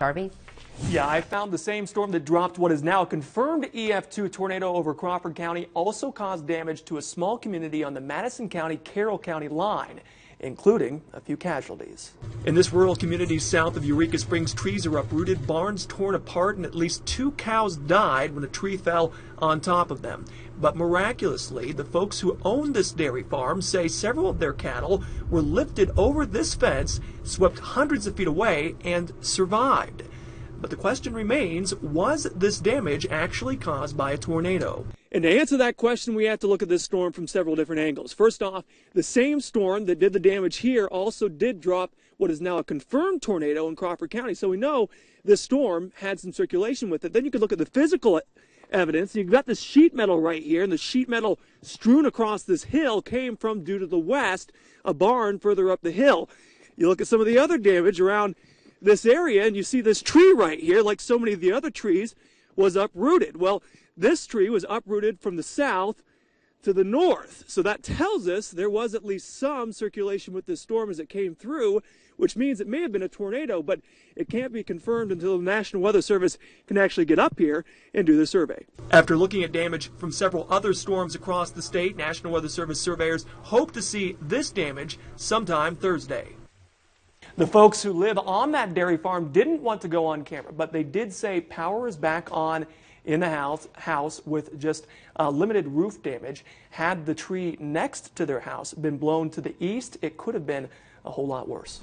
Darby? Yeah, I found the same storm that dropped what is now a confirmed EF2 tornado over Crawford County also caused damage to a small community on the Madison County-Carroll County line, including a few casualties. In this rural community south of Eureka Springs, trees are uprooted, barns torn apart, and at least 2 cows died when a tree fell on top of them. But miraculously, the folks who own this dairy farm say several of their cattle were lifted over this fence, swept hundreds of feet away, and survived. But the question remains, was this damage actually caused by a tornado? And to answer that question, we have to look at this storm from several different angles. First off, the same storm that did the damage here also did drop what is now a confirmed tornado in Crawford County. So we know this storm had some circulation with it. Then you could look at the physical evidence. You've got this sheet metal right here, and the sheet metal strewn across this hill came from, due to the west, a barn further up the hill. You look at some of the other damage around this area, and you see this tree right here, like so many of the other trees, was uprooted. Well, this tree was uprooted from the south to the north. So that tells us there was at least some circulation with this storm as it came through, which means it may have been a tornado, but it can't be confirmed until the National Weather Service can actually get up here and do the survey. After looking at damage from several other storms across the state, National Weather Service surveyors hope to see this damage sometime Thursday. The folks who live on that dairy farm didn't want to go on camera, but they did say power is back on in the house with just limited roof damage. Had the tree next to their house been blown to the east, it could have been a whole lot worse.